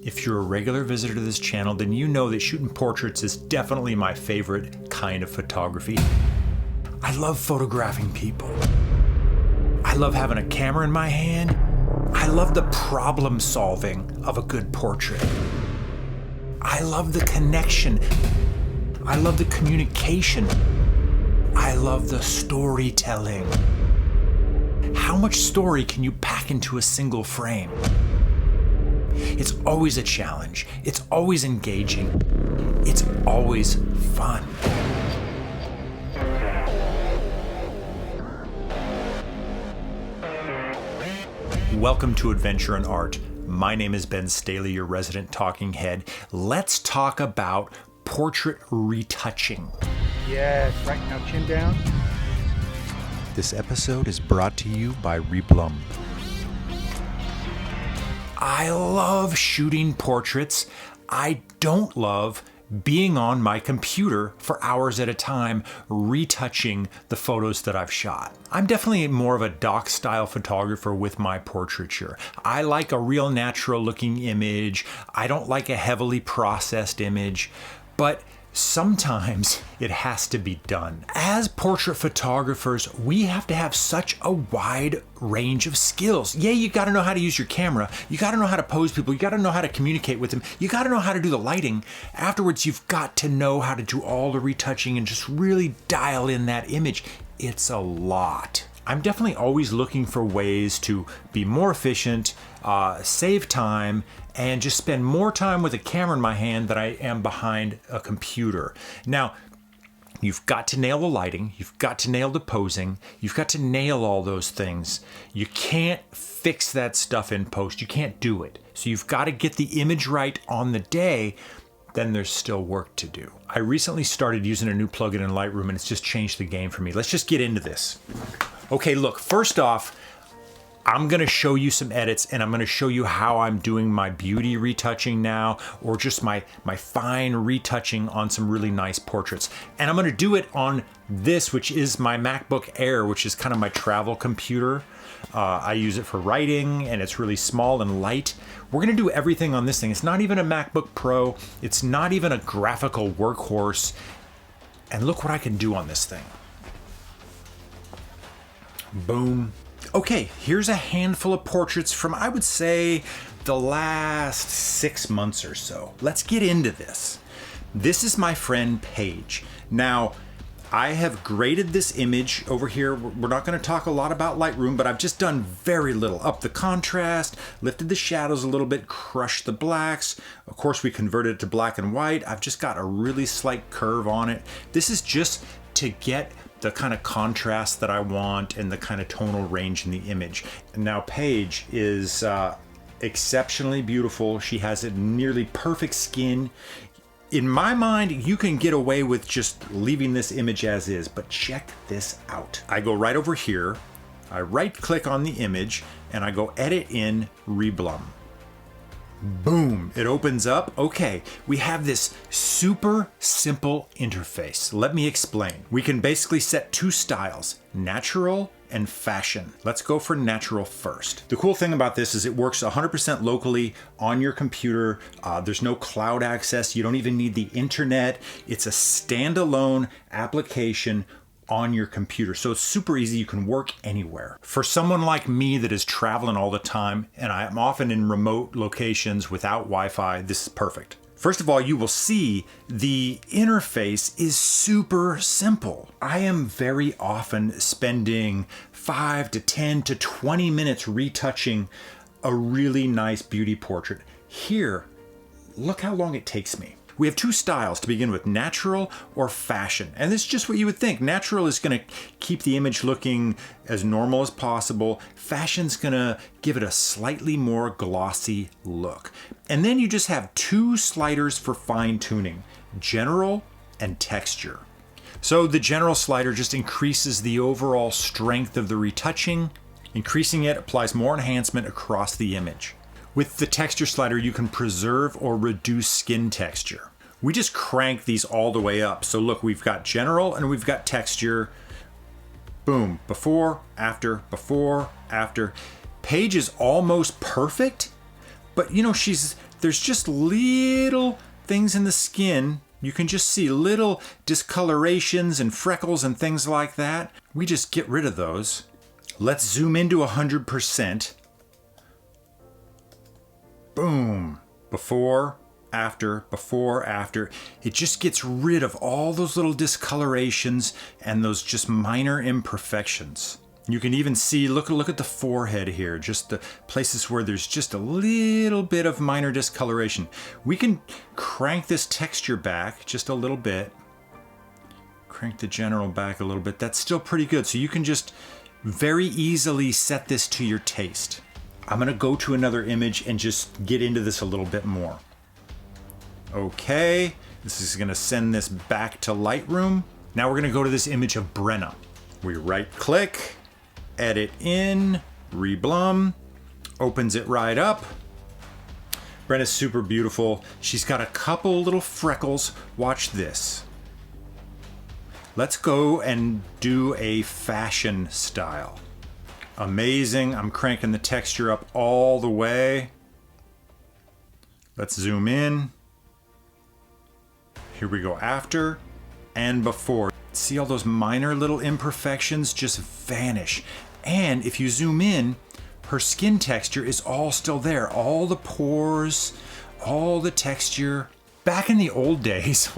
If you're a regular visitor to this channel, then you know that shooting portraits is definitely my favorite kind of photography. I love photographing people. I love having a camera in my hand. I love the problem solving of a good portrait. I love the connection. I love the communication. I love the storytelling. How much story can you pack into a single frame? It's always a challenge. It's always engaging. It's always fun. Welcome to Adventure in Art. My name is Ben Staley, your resident talking head. Let's talk about portrait retouching. Yes, right now, chin down. This episode is brought to you by Reblum. I love shooting portraits. I don't love being on my computer for hours at a time retouching the photos that I've shot. I'm definitely more of a doc style photographer with my portraiture. I like a real natural looking image. I don't like a heavily processed image, but sometimes it has to be done. As portrait photographers, we have to have such a wide range of skills. Yeah, you gotta know how to use your camera. You gotta know how to pose people. You gotta know how to communicate with them. You gotta know how to do the lighting. Afterwards, you've got to know how to do all the retouching and just really dial in that image. It's a lot. I'm definitely always looking for ways to be more efficient, save time, and just spend more time with a camera in my hand than I am behind a computer. Now, you've got to nail the lighting, you've got to nail the posing, you've got to nail all those things. You can't fix that stuff in post, you can't do it. So you've got to get the image right on the day, then there's still work to do. I recently started using a new plugin in Lightroom and it's just changed the game for me. Let's just get into this. Okay, look, first off, I'm gonna show you some edits and I'm gonna show you how I'm doing my beauty retouching now, or just my fine retouching on some really nice portraits. And I'm gonna do it on this, which is my MacBook Air, which is kind of my travel computer. I use it for writing and it's really small and light. We're gonna do everything on this thing. It's not even a MacBook Pro. It's not even a graphical workhorse. And look what I can do on this thing. Boom. Okay, here's a handful of portraits from, I would say, the last 6 months or so. Let's get into this. This is my friend Paige. Now, I have graded this image over here. We're not going to talk a lot about Lightroom, but I've just done very little. Up the contrast, lifted the shadows a little bit, crushed the blacks. Of course, we converted it to black and white. I've just got a really slight curve on it. This is just to get the kind of contrast that I want and the kind of tonal range in the image. And now Paige is exceptionally beautiful. She has a nearly perfect skin. In my mind, you can get away with just leaving this image as is, but check this out. I go right over here, I right click on the image, and I go edit in Reblum. Boom, it opens up. Okay, we have this super simple interface. Let me explain. We can basically set two styles, natural and fashion. Let's go for natural first. The cool thing about this is it works 100% locally on your computer. There's no cloud access. You don't even need the internet. It's a standalone application on your computer. So it's super easy. You can work anywhere. For someone like me that is traveling all the time, and I'm often in remote locations without Wi-Fi, this is perfect. First of all, you will see the interface is super simple. I am very often spending 5 to 10 to 20 minutes retouching a really nice beauty portrait. Here, look how long it takes me. We have two styles to begin with, natural or fashion. And this is just what you would think. Natural is gonna keep the image looking as normal as possible. Fashion's gonna give it a slightly more glossy look. And then you just have two sliders for fine tuning, general and texture. So the general slider just increases the overall strength of the retouching. Increasing it applies more enhancement across the image. With the texture slider, you can preserve or reduce skin texture. We just crank these all the way up. So look, we've got general and we've got texture. Boom, before, after, before, after. Paige is almost perfect, but you know, she's there's just little things in the skin. You can just see little discolorations and freckles and things like that. We just get rid of those. Let's zoom into 100%. Boom. Before, after, before, after. It just gets rid of all those little discolorations and those just minor imperfections. You can even see, look at the forehead here, just the places where there's just a little bit of minor discoloration. We can crank this texture back just a little bit. Crank the general back a little bit. That's still pretty good. So you can just very easily set this to your taste. I'm gonna go to another image and just get into this a little bit more. Okay, this is gonna send this back to Lightroom. Now we're gonna go to this image of Brenna. We right click, edit in, Reblum, opens it right up. Brenna's super beautiful. She's got a couple little freckles. Watch this. Let's go and do a fashion style. Amazing. I'm cranking the texture up all the way. Let's zoom in. Here we go, after and before. See all those minor little imperfections just vanish. And if you zoom in, her skin texture is all still there. All the pores, all the texture. Back in the old days,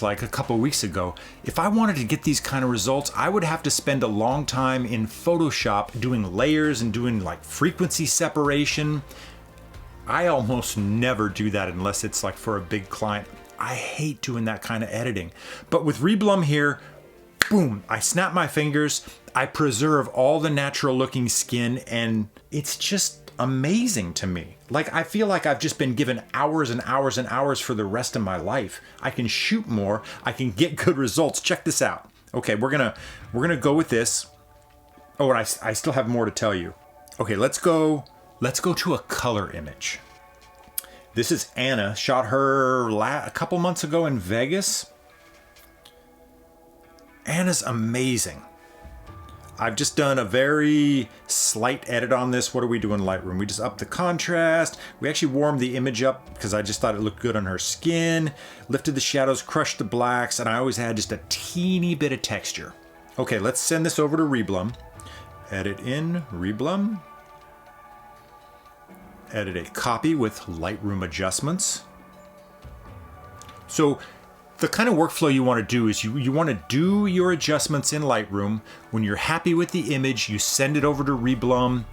like a couple weeks ago, if I wanted to get these kind of results, I would have to spend a long time in Photoshop doing layers and doing like frequency separation. I almost never do that unless it's like for a big client. I hate doing that kind of editing. But with Reblum here, boom, I snap my fingers, I preserve all the natural looking skin, and it's just amazing to me. Like, I feel like I've just been given hours and hours and hours for the rest of my life. I can shoot more, I can get good results. Check this out. Okay, we're gonna go with this. Oh, and I still have more to tell you. Okay, let's go to a color image. This is Anna, shot her a couple months ago in Vegas. Anna's amazing. I've just done a very slight edit on this. What do we do in Lightroom? We just up the contrast. We actually warmed the image up because I just thought it looked good on her skin. Lifted the shadows, crushed the blacks, and I always had just a teeny bit of texture. Okay, let's send this over to Reblum. Edit in, Reblum. Edit a copy with Lightroom adjustments. So the kind of workflow you want to do is you want to do your adjustments in Lightroom. When you're happy with the image, you send it over to Reblum,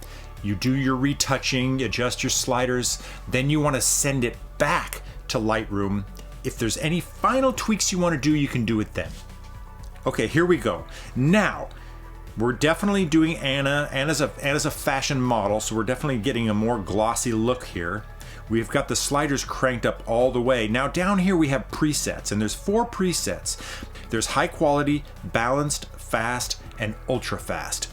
you do your retouching, adjust your sliders, then you want to send it back to Lightroom. If there's any final tweaks you want to do, you can do it then. Okay, here we go. Now, we're definitely doing Anna. Anna's a fashion model, so we're definitely getting a more glossy look here. We've got the sliders cranked up all the way. Now down here we have presets, and there's 4 presets. There's high quality, balanced, fast, and ultra fast.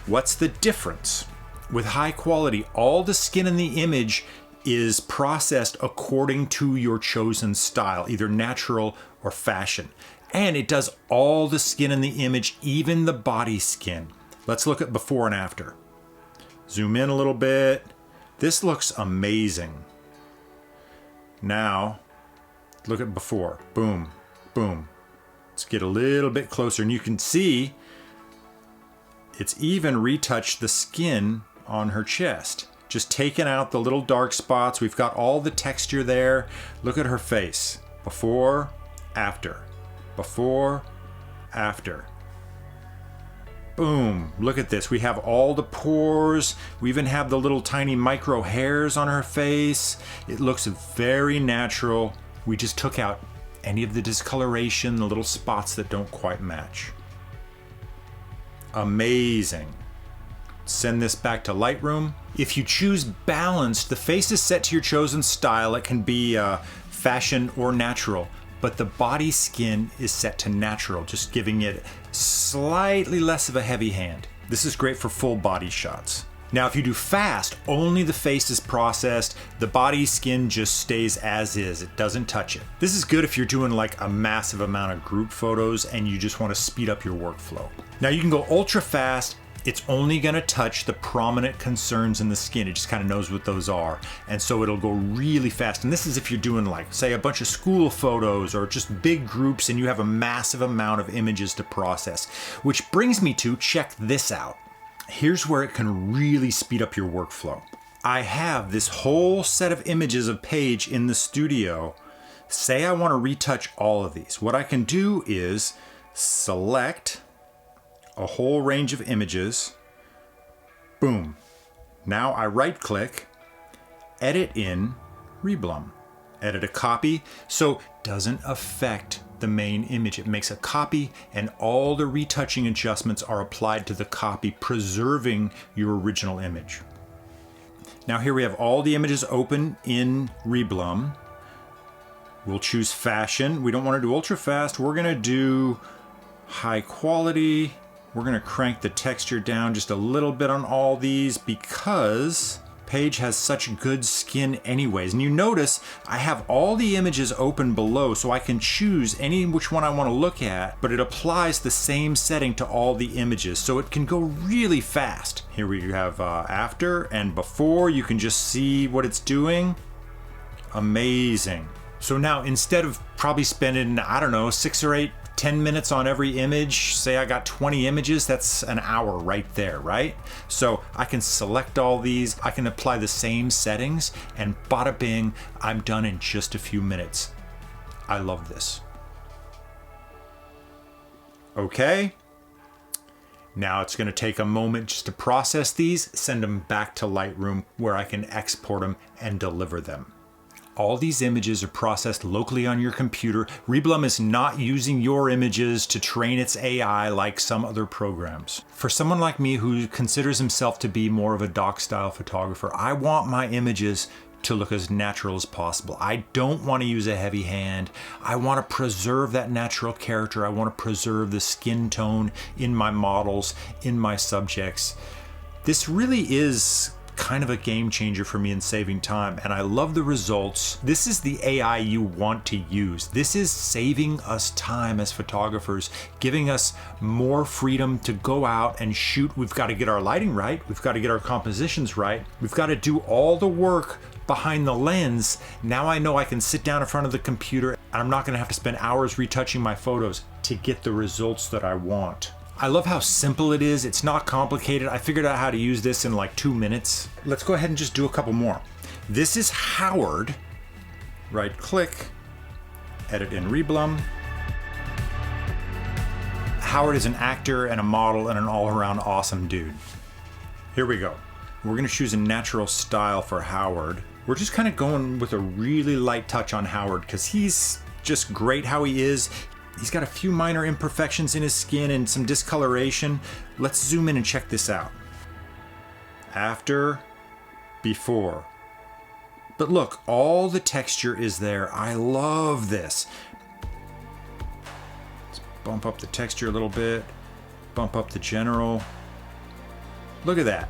What's the difference? With high quality, all the skin in the image is processed according to your chosen style, either natural or fashion. And it does all the skin in the image, even the body skin. Let's look at before and after. Zoom in a little bit. This looks amazing. Now, look at before. Boom, boom. Let's get a little bit closer, and you can see it's even retouched the skin on her chest. Just taking out the little dark spots. We've got all the texture there. Look at her face. Before, after. Before, after. Boom, look at this. We have all the pores. We even have the little tiny micro hairs on her face. It looks very natural. We just took out any of the discoloration, the little spots that don't quite match. Amazing. Send this back to Lightroom. If you choose balanced, the face is set to your chosen style. It can be fashion or natural, but the body skin is set to natural, just giving it slightly less of a heavy hand. This is great for full body shots. Now, if you do fast, only the face is processed. The body skin just stays as is. It doesn't touch it. This is good if you're doing like a massive amount of group photos and you just want to speed up your workflow. Now you can go ultra fast It's only going to touch the prominent concerns in the skin. It just kind of knows what those are. And so it'll go really fast. And this is if you're doing, like, say, a bunch of school photos or just big groups and you have a massive amount of images to process. Which brings me to, check this out. Here's where it can really speed up your workflow. I have this whole set of images of Paige in the studio. Say I want to retouch all of these. What I can do is select a whole range of images. Boom. Now I right click, edit in Reblum, edit a copy. So it doesn't affect the main image. It makes a copy and all the retouching adjustments are applied to the copy, preserving your original image. Now here we have all the images open in Reblum. We'll choose fashion. We don't want to do ultra fast. We're going to do high quality. We're going to crank the texture down just a little bit on all these because Paige has such good skin anyways. And you notice I have all the images open below so I can choose any which one I want to look at, but it applies the same setting to all the images so it can go really fast. Here we have after and before. You can just see what it's doing. Amazing. So now instead of probably spending, I don't know, 6 or 8, 10 minutes on every image, say I got 20 images, that's an hour right there, right? So I can select all these, I can apply the same settings, and bada bing, I'm done in just a few minutes. I love this. Okay. Now it's going to take a moment just to process these, send them back to Lightroom where I can export them and deliver them. All these images are processed locally on your computer. Reblum is not using your images to train its AI like some other programs. For someone like me who considers himself to be more of a doc style photographer, I want my images to look as natural as possible. I don't want to use a heavy hand. I want to preserve that natural character. I want to preserve the skin tone in my models, in my subjects. This really is kind of a game changer for me in saving time, and I love the results. This is the AI you want to use. This is saving us time as photographers, giving us more freedom to go out and shoot. We've got to get our lighting right. We've got to get our compositions right. We've got to do all the work behind the lens. Now I know I can sit down in front of the computer and I'm not going to have to spend hours retouching my photos to get the results that I want. I love how simple it is. It's not complicated. I figured out how to use this in like 2 minutes. Let's go ahead and just do a couple more. This is Howard. Right click, edit in Reblum. Howard is an actor and a model and an all-around awesome dude. Here we go. We're gonna choose a natural style for Howard. We're just kind of going with a really light touch on Howard because he's just great how he is. He's got a few minor imperfections in his skin and some discoloration. Let's zoom in and check this out. After, before. But look, all the texture is there. I love this. Let's bump up the texture a little bit. Bump up the general. Look at that.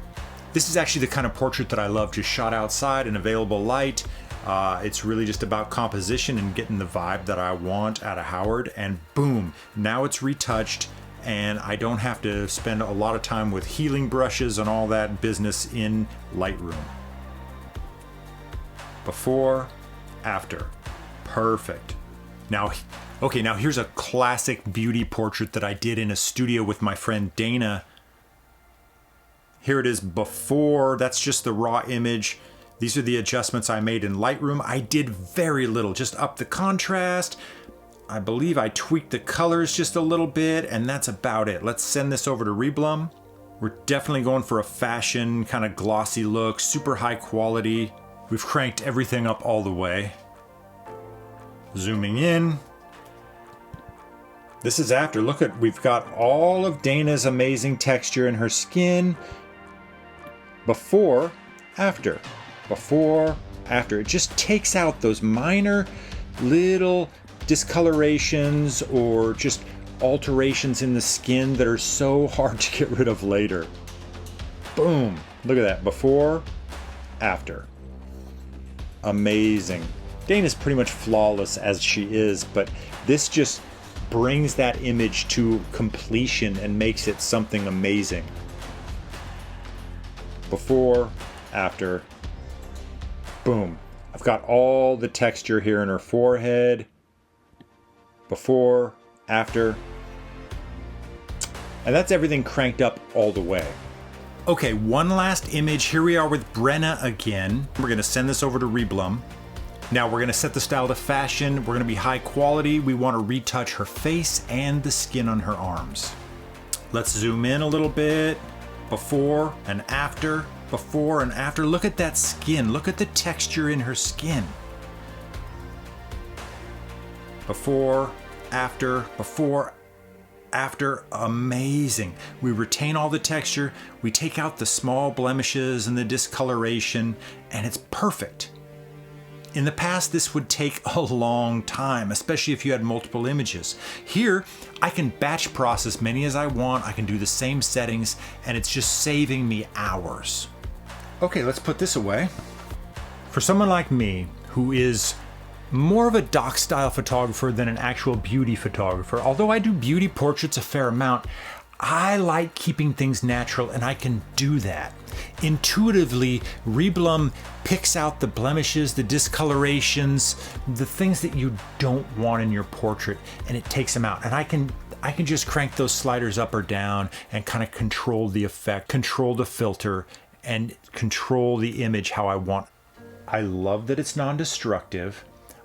This is actually the kind of portrait that I love, just shot outside in available light. It's really just about composition and getting the vibe that I want out of Howard, and boom, now it's retouched and I don't have to spend a lot of time with healing brushes and all that business in Lightroom. Before, after. Perfect. Now, okay, now here's a classic beauty portrait that I did in a studio with my friend Dana. Here it is before, that's just the raw image. These are the adjustments I made in Lightroom. I did very little, just up the contrast. I believe I tweaked the colors just a little bit, and that's about it. Let's send this over to Reblum. We're definitely going for a fashion, kind of glossy look, super high quality. We've cranked everything up all the way. Zooming in. This is after. Look at, we've got all of Dana's amazing texture in her skin. Before, after. Before, after. It just takes out those minor little discolorations or just alterations in the skin that are so hard to get rid of later. Boom. Look at that. Before, after. Amazing. Dana's pretty much flawless as she is, but this just brings that image to completion and makes it something amazing. before, after, boom. I've got all the texture here in her forehead, before, after, and that's everything cranked up all the way. Okay, one last image. Here we are with Brenna again. We're gonna send this over to Reblum. Now we're gonna set the style to fashion. We're gonna be high quality. We wanna retouch her face and the skin on her arms. Let's zoom in a little bit. Before and after, before and after. Look at that skin. Look at the texture in her skin. Before, after, amazing. We retain all the texture, we take out the small blemishes and the discoloration, and it's perfect. In the past, this would take a long time, especially if you had multiple images. Here, I can batch process many as I want, I can do the same settings, and it's just saving me hours. Okay, let's put this away. For someone like me, who is more of a doc style photographer than an actual beauty photographer, although I do beauty portraits a fair amount, I like keeping things natural, and I can do that. Intuitively, Reblum picks out the blemishes, the discolorations, the things that you don't want in your portrait, and it takes them out. And I can just crank those sliders up or down and kind of control the effect, control the filter, and control the image how I want. I love that it's non-destructive.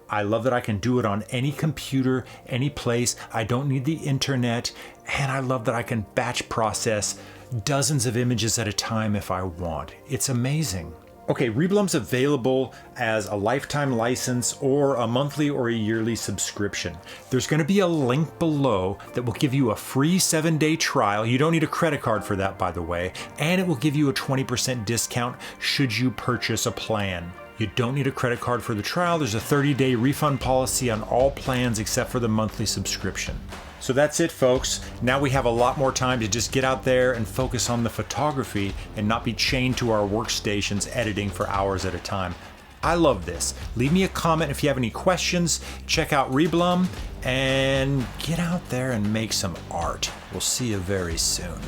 I love that I can do it on any computer, any place. I don't need the internet. And I love that I can batch process dozens of images at a time if I want. It's amazing. Okay, Reblum's available as a lifetime license or a monthly or a yearly subscription. There's going to be a link below that will give you a free 7-day trial. You don't need a credit card for that, by the way. And it will give you a 20% discount should you purchase a plan. You don't need a credit card for the trial. There's a 30-day refund policy on all plans except for the monthly subscription. So that's it, folks. Now we have a lot more time to just get out there and focus on the photography and not be chained to our workstations editing for hours at a time. I love this. Leave me a comment if you have any questions. Check out Reblum and get out there and make some art. We'll see you very soon.